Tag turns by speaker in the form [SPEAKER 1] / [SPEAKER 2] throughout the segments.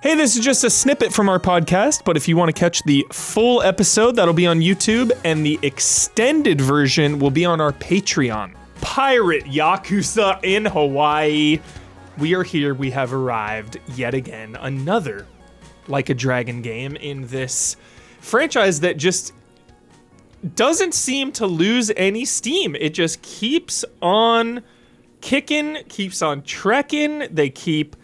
[SPEAKER 1] Hey, this is just a snippet from our podcast, but if you want to catch the full episode, that'll be on YouTube, and the extended version will be on our Patreon. Pirate Yakuza in Hawaii. We are here. We have arrived yet again. Another Like a Dragon game in this franchise that just doesn't seem to lose any steam. It just keeps on kicking, keeps on trekking. They keep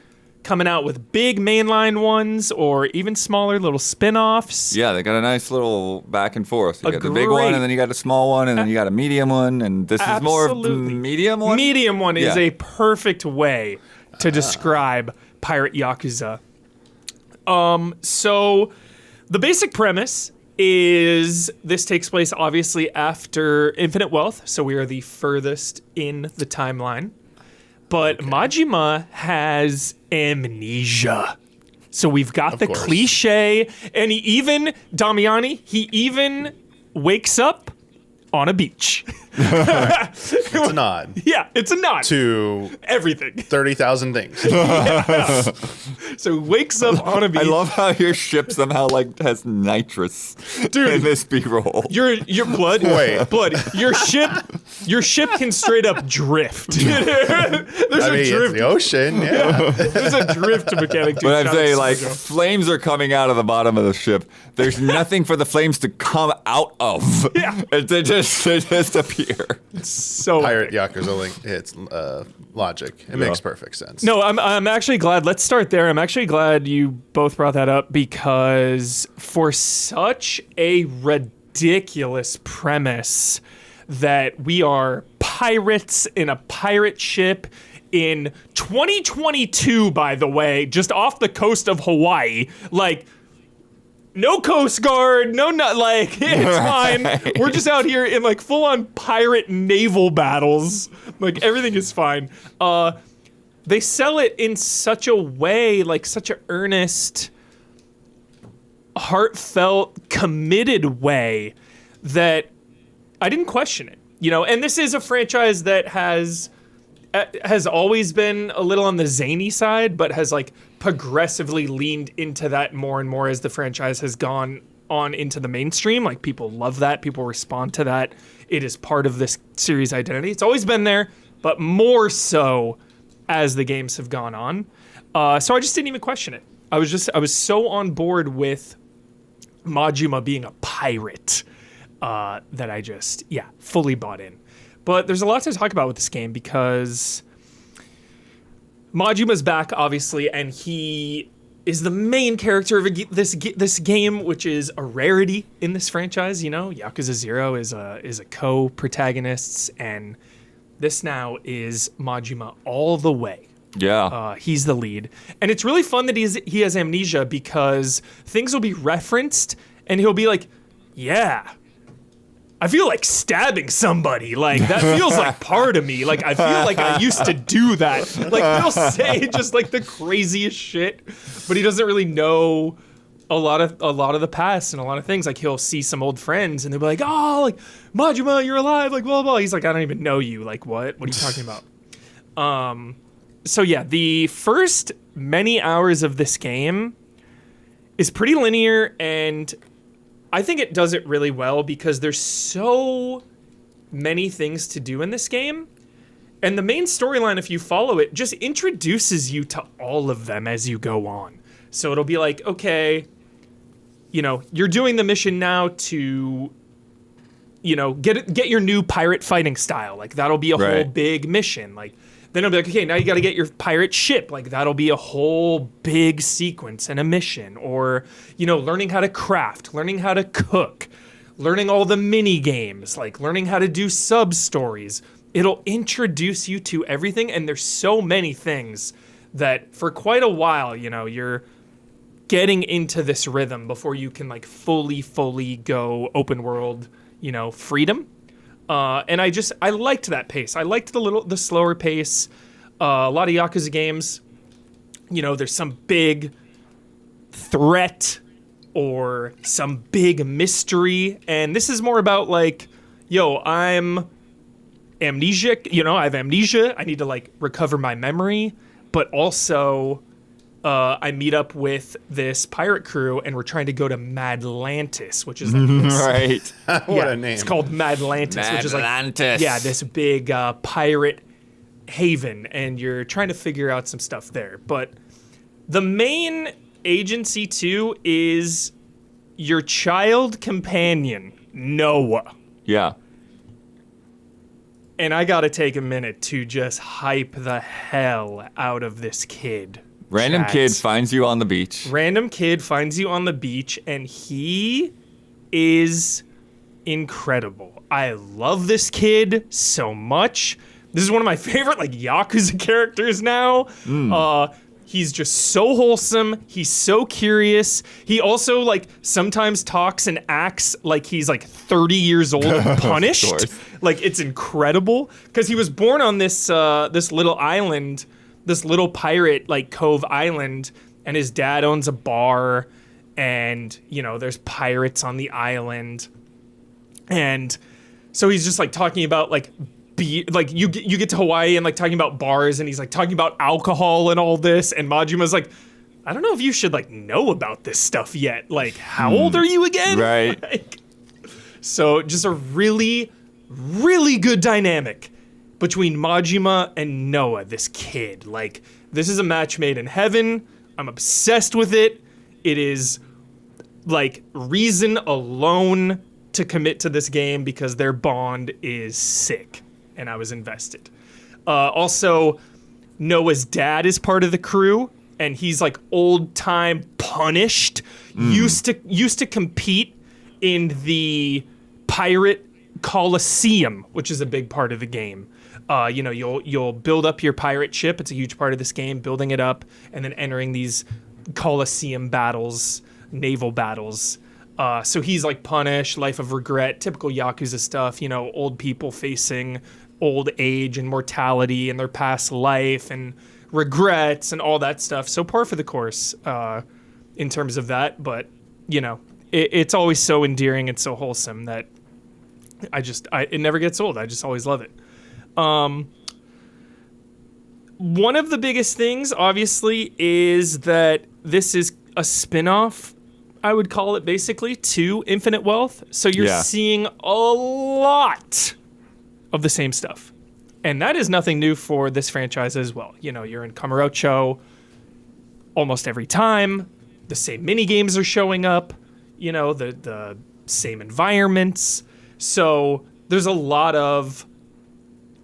[SPEAKER 1] coming out with big mainline ones or even smaller little spin-offs.
[SPEAKER 2] Yeah, they got a nice little back and forth. You got the big one, and then you got a small one, and then you got a medium one, and this is more of the medium one?
[SPEAKER 1] Medium one is a perfect way to describe Pirate Yakuza. So the basic premise is this takes place obviously after Infinite Wealth, so we are the furthest in the timeline. But Majima has amnesia. So we've got the cliche, and Damiani, he even wakes up on a beach.
[SPEAKER 3] It's a nod.
[SPEAKER 1] Yeah, it's a nod.
[SPEAKER 3] To
[SPEAKER 1] everything.
[SPEAKER 3] 30,000 things.
[SPEAKER 1] Yeah. So wakes up on a beach.
[SPEAKER 2] I love how your ship somehow has nitrous in this B-roll.
[SPEAKER 1] Your blood.
[SPEAKER 3] Wait.
[SPEAKER 1] Blood. Your ship can straight up drift. There's a drift.
[SPEAKER 3] It's the ocean. Yeah.
[SPEAKER 1] There's a drift mechanic.
[SPEAKER 2] But I'm saying, flames are coming out of the bottom of the ship. There's nothing for the flames to come out of.
[SPEAKER 1] Yeah.
[SPEAKER 2] They just appear.
[SPEAKER 1] So
[SPEAKER 3] Pirate Yakuza link hits logic. It makes perfect sense.
[SPEAKER 1] No, I'm actually glad. Let's start there. I'm actually glad you both brought that up because for such a ridiculous premise that we are pirates in a pirate ship in 2022, by the way, just off the coast of Hawaii, no Coast Guard, it's fine. We're just out here in full-on pirate naval battles. Everything is fine. They sell it in such a way, such an earnest, heartfelt, committed way that I didn't question it. And this is a franchise that has always been a little on the zany side, but has progressively leaned into that more and more as the franchise has gone on into the mainstream. People love that. People respond to that. It is part of this series' identity. It's always been there, but more so as the games have gone on. So I just didn't even question it. I was so on board with Majima being a pirate that I just, fully bought in. But there's a lot to talk about with this game because Majima's back, obviously, and he is the main character of this game, which is a rarity in this franchise. Yakuza 0 is a co-protagonist, and this now is Majima all the way.
[SPEAKER 2] Yeah.
[SPEAKER 1] He's the lead. And it's really fun that he has amnesia because things will be referenced, and he'll be like, yeah, I feel like stabbing somebody. That feels like part of me. I feel like I used to do that. He'll say just the craziest shit, but he doesn't really know a lot of the past and a lot of things. He'll see some old friends and they'll be like, oh, Majima, you're alive, blah, blah. He's like, I don't even know you. What? What are you talking about? So yeah, the first many hours of this game is pretty linear, and I think it does it really well because there's so many things to do in this game. And the main storyline, if you follow it, just introduces you to all of them as you go on. So it'll be okay, you're doing the mission now to, get your new pirate fighting style. That'll be a whole big mission. Then it'll be okay, now you got to get your pirate ship. That'll be a whole big sequence and a mission. Or, learning how to craft, learning how to cook, learning all the mini games, learning how to do sub-stories. It'll introduce you to everything, and there's so many things that for quite a while, you're getting into this rhythm before you can fully go open world, freedom. And I liked that pace. I liked the slower pace. A lot of Yakuza games, there's some big threat or some big mystery, and this is more about I'm amnesiac. I have amnesia. I need to recover my memory, but also I meet up with this pirate crew, and we're trying to go to Madlantis, which is like this,
[SPEAKER 2] Right.
[SPEAKER 3] What a name.
[SPEAKER 1] It's called Madlantis, which is like
[SPEAKER 2] Madlantis.
[SPEAKER 1] this big pirate haven, and you're trying to figure out some stuff there. But the main agency too is your child companion, Noah.
[SPEAKER 2] Yeah.
[SPEAKER 1] And I gotta take a minute to just hype the hell out of this kid.
[SPEAKER 2] Random
[SPEAKER 1] Chaz.
[SPEAKER 2] kid finds you on the beach.
[SPEAKER 1] Random kid finds you on the beach, and he is incredible. I love this kid so much. This is one of my favorite like Yakuza characters now. He's just so wholesome. He's so curious. He also like sometimes talks and acts like he's like 30 years old and punished.
[SPEAKER 2] course.
[SPEAKER 1] Like it's incredible because he was born on this this little island, this little pirate like cove island, and his dad owns a bar, and you know there's pirates on the island, and so he's just like talking about like. Like you get to Hawaii and like talking about bars, and he's like talking about alcohol and all this, and Majima's like, I don't know if you should like know about this stuff yet. Like, how old are you again?
[SPEAKER 2] Right.
[SPEAKER 1] Like, so just a really, really good dynamic between Majima and Noah, this kid. Like, this is a match made in heaven. I'm obsessed with it. It is like reason alone to commit to this game because their bond is sick. And I was invested. Also, Noah's dad is part of the crew, and he's like old time punished. Used to compete in the pirate Coliseum, which is a big part of the game. You know, you'll build up your pirate ship. It's a huge part of this game, building it up and then entering these Coliseum battles, naval battles. So he's like punished, life of regret, typical Yakuza stuff, you know, old people facing old age and mortality and their past life and regrets and all that stuff. So par for the course in terms of that. But, you know, it's always so endearing and so wholesome that it never gets old. I just always love it. One of the biggest things, obviously, is that this is a spin-off, I would call it basically, to Infinite Wealth. So you're seeing a lot of the same stuff. And that is nothing new for this franchise as well. You know, you're in Kamurocho almost every time. The same mini games are showing up. You know, the same environments. So there's a lot of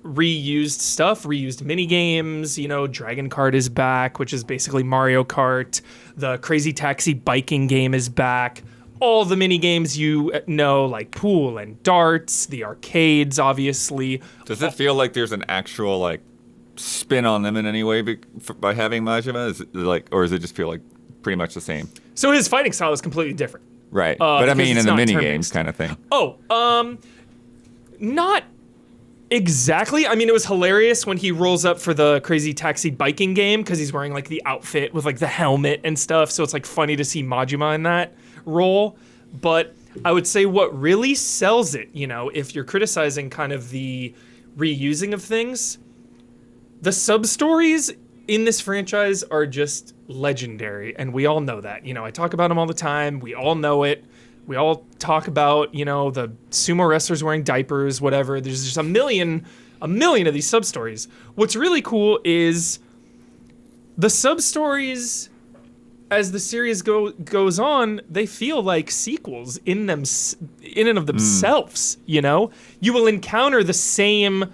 [SPEAKER 1] reused stuff, reused mini games. You know, Dragon Kart is back, which is basically Mario Kart. The Crazy Taxi biking game is back. All the mini games you know, like pool and darts, the arcades, obviously.
[SPEAKER 2] Does it feel like there's an actual like spin on them in any way by having Majima? Is it like, or does it just feel like pretty much the same?
[SPEAKER 1] So his fighting style is completely different.
[SPEAKER 2] Right, but I mean in the mini games kind of thing.
[SPEAKER 1] Not exactly. I mean, it was hilarious when he rolls up for the Crazy Taxi biking game because he's wearing like the outfit with like the helmet and stuff. So it's like funny to see Majima in that role. But I would say what really sells it, you know, if you're criticizing kind of the reusing of things, the sub-stories in this franchise are just legendary. And we all know that. You know, I talk about them all the time. We all know it. We all talk about, you know, the sumo wrestlers wearing diapers, whatever. There's just a million of these sub-stories. What's really cool is the sub-stories, as the series goes on, they feel like sequels in and of themselves, you know? You will encounter the same,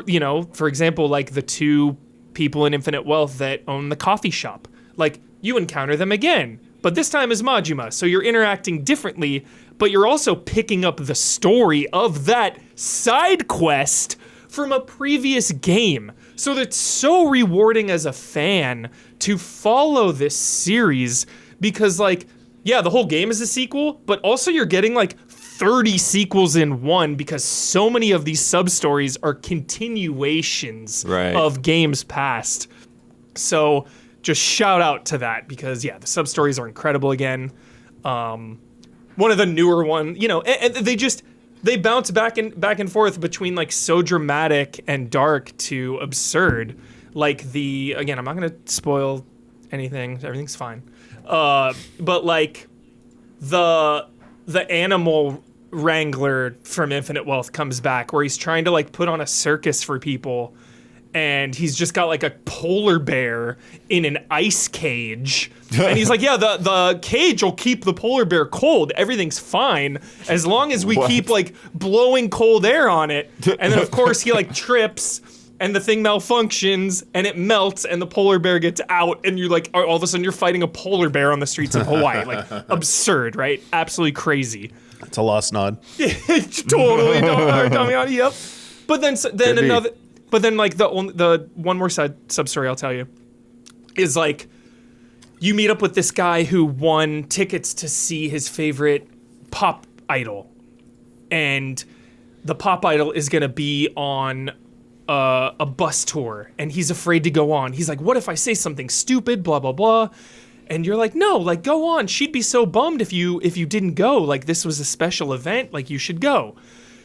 [SPEAKER 1] you know, for example, like the two people in Infinite Wealth that own the coffee shop. Like, you encounter them again. But this time is Majima, so you're interacting differently, but you're also picking up the story of that side quest from a previous game. So that's so rewarding as a fan to follow this series because, like, yeah, the whole game is a sequel, but also you're getting, like, 30 sequels in one because so many of these sub-stories are continuations of games past. So just shout out to that because, yeah, the sub-stories are incredible again. One of the newer one, you know, and they bounce back and forth between like so dramatic and dark to absurd. Like again, I'm not going to spoil anything. Everything's fine. But like the animal wrangler from Infinite Wealth comes back, where he's trying to like put on a circus for people, and he's just got like a polar bear in an ice cage. And he's like, yeah, the cage will keep the polar bear cold. Everything's fine as long as we keep like blowing cold air on it. And then of course he like trips and the thing malfunctions and it melts and the polar bear gets out, and you're like, all of a sudden you're fighting a polar bear on the streets of Hawaii. Like absurd, right? Absolutely crazy.
[SPEAKER 3] It's a lost nod.
[SPEAKER 1] Totally. Don't tell me how to, yep. But then another... But then, like, the one more sub-story I'll tell you is, like, you meet up with this guy who won tickets to see his favorite pop idol. And the pop idol is going to be on a bus tour, and he's afraid to go on. He's like, what if I say something stupid, blah, blah, blah. And you're like, no, like, go on. She'd be so bummed if you didn't go. Like, this was a special event. Like, you should go.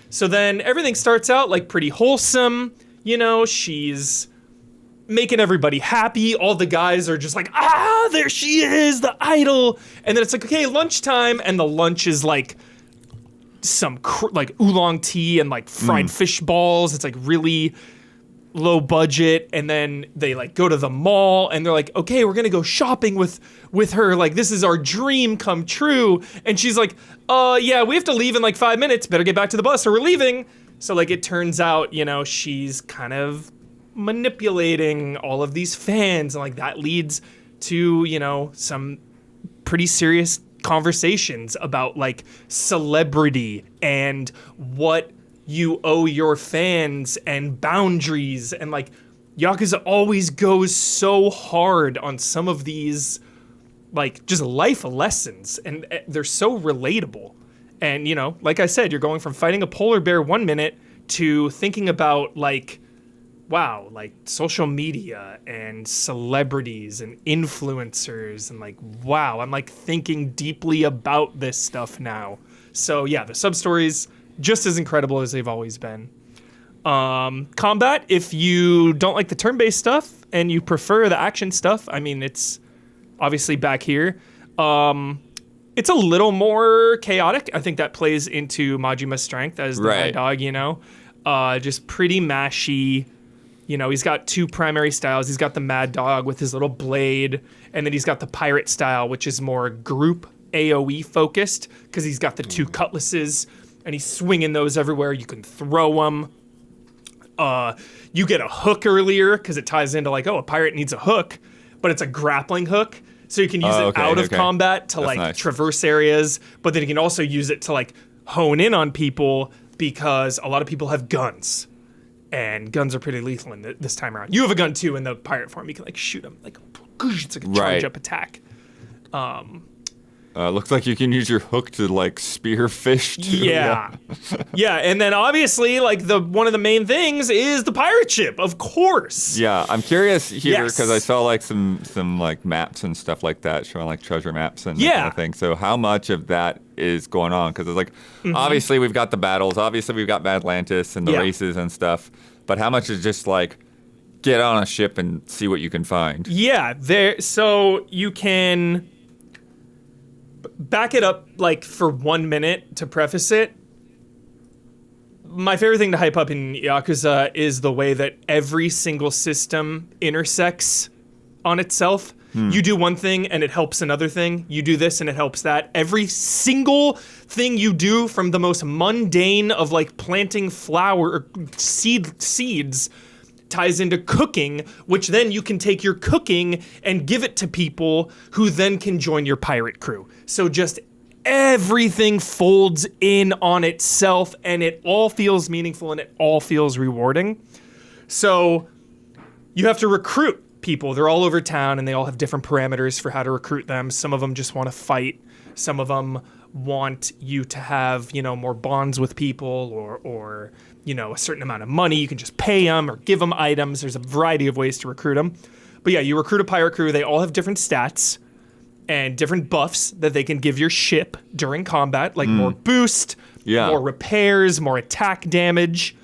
[SPEAKER 1] So then everything starts out, like, pretty wholesome. You know, she's making everybody happy. All the guys are just like, there she is, the idol. And then it's like, okay, lunchtime. And the lunch is like some like oolong tea and like fried fish balls. It's like really low budget. And then they like go to the mall and they're like, okay, we're going to go shopping with her. Like, this is our dream come true. And she's like, yeah, we have to leave in like 5 minutes. Better get back to the bus or we're leaving. So, like, it turns out, you know, she's kind of manipulating all of these fans. And, like, that leads to, you know, some pretty serious conversations about, like, celebrity and what you owe your fans and boundaries. And, like, Yakuza always goes so hard on some of these, like, just life lessons. And they're so relatable. And, you know, like I said, you're going from fighting a polar bear 1 minute to thinking about, like, wow, like, social media and celebrities and influencers and, like, wow, I'm, like, thinking deeply about this stuff now. So, yeah, the sub-stories, just as incredible as they've always been. Combat, if you don't like the turn-based stuff and you prefer the action stuff, I mean, it's obviously back here. It's a little more chaotic. I think that plays into Majima's strength as the Mad Dog, you know. Just pretty mashy. You know, he's got two primary styles. He's got the Mad Dog with his little blade, and then he's got the Pirate style, which is more group AoE focused, because he's got the two cutlasses, and he's swinging those everywhere. You can throw them. You get a hook earlier, because it ties into, like, oh, a pirate needs a hook, but it's a grappling hook. So you can use it out of combat to, like, traverse areas, but then you can also use it to, like, hone in on people, because a lot of people have guns, and guns are pretty lethal in this time around. You have a gun, too, in the pirate form. You can, like, shoot them. Like, it's like a charge-up attack.
[SPEAKER 2] Looks like you can use your hook to, like, spear fish, too.
[SPEAKER 1] Yeah. Yeah, and then obviously, like, one of the main things is the pirate ship, of course.
[SPEAKER 2] Yeah, I'm curious here, because I saw, like, some like, maps and stuff like that, showing, like, treasure maps and that kind of thing. So how much of that is going on? Because it's like, obviously we've got the battles, obviously we've got Atlantis and the races and stuff, but how much is just, like, get on a ship and see what you can find? Yeah,
[SPEAKER 1] so you can... Back it up, like, for 1 minute to preface it. My favorite thing to hype up in Yakuza is the way that every single system intersects on itself. You do one thing and it helps another thing. You do this and it helps that. Every single thing you do, from the most mundane of, like, planting flower or seeds, ties into cooking, which then you can take your cooking and give it to people who then can join your pirate crew. So just everything folds in on itself, and it all feels meaningful and it all feels rewarding. So you have to recruit people. They're all over town and they all have different parameters for how to recruit them. Some of them just want to fight. Some of them want you to have, you know, more bonds with people, or you know, a certain amount of money. You can just pay them or give them items. There's a variety of ways to recruit them. But yeah, you recruit a pirate crew. They all have different stats and different buffs that they can give your ship during combat, like more boost, more repairs, more attack damage.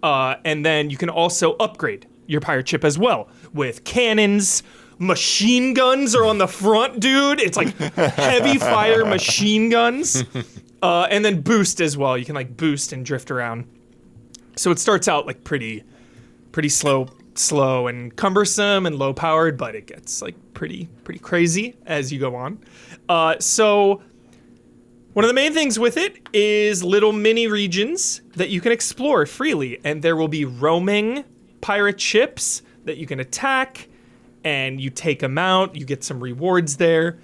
[SPEAKER 1] And then you can also upgrade your pirate ship as well with cannons, machine guns are on the front, dude. It's like heavy fire machine guns. And then boost as well. You can like boost and drift around. So it starts out like pretty slow and cumbersome and low powered, but it gets like pretty crazy as you go on. So one of the main things with it is little mini regions that you can explore freely, and there will be roaming pirate ships that you can attack, and you take them out. You get some rewards there.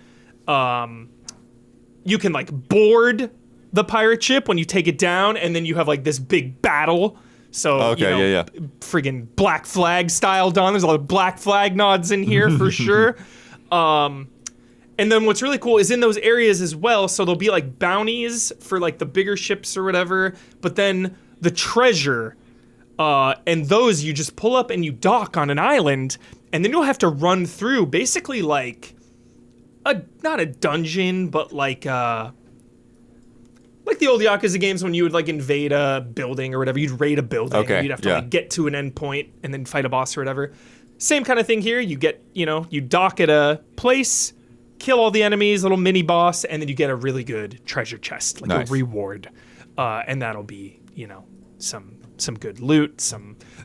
[SPEAKER 1] You can like board the pirate ship when you take it down, and then you have like this big battle. So, friggin' Black Flag style, Don. There's a lot of Black Flag nods in here for sure. And then what's really cool is in those areas as well, so there'll be like bounties for like the bigger ships or whatever, but then the treasure, and those you just pull up and you dock on an island, and then you'll have to run through basically like not a dungeon, but like the old Yakuza games when you would like invade a building or whatever, you'd raid a building, and you'd have to like get to an end point and then fight a boss or whatever. Same kind of thing here. You get, you dock at a place, kill all the enemies, little mini boss, and then you get a really good treasure chest, like a reward. And that'll be, some good loot.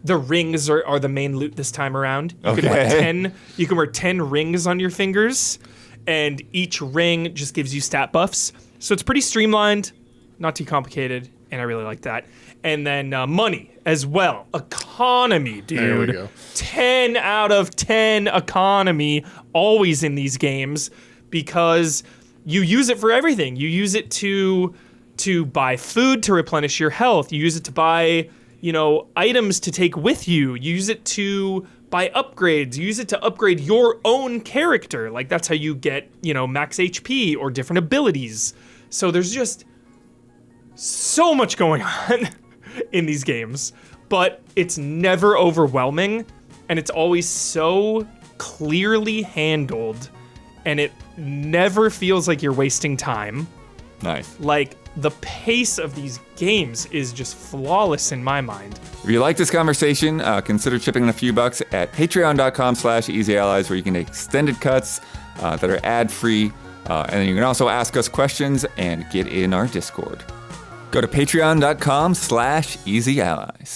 [SPEAKER 1] The rings are the main loot this time around. You can wear 10 rings on your fingers, and each ring just gives you stat buffs. So it's pretty streamlined, not too complicated, and I really like that. And then money as well. Economy, dude.
[SPEAKER 3] There we go.
[SPEAKER 1] 10 out of 10 economy always in these games, because you use it for everything. You use it to buy food to replenish your health. You use it to buy, items to take with you. You use it to buy upgrades. You use it to upgrade your own character. Like that's how you get, max HP or different abilities. So there's just so much going on in these games, but it's never overwhelming, and it's always so clearly handled, and it never feels like you're wasting time.
[SPEAKER 2] Nice.
[SPEAKER 1] Like, the pace of these games is just flawless in my mind.
[SPEAKER 2] If you like this conversation, consider chipping in a few bucks at patreon.com/easyallies, where you can get extended cuts that are ad-free, and then you can also ask us questions and get in our Discord. Go to patreon.com/easyallies.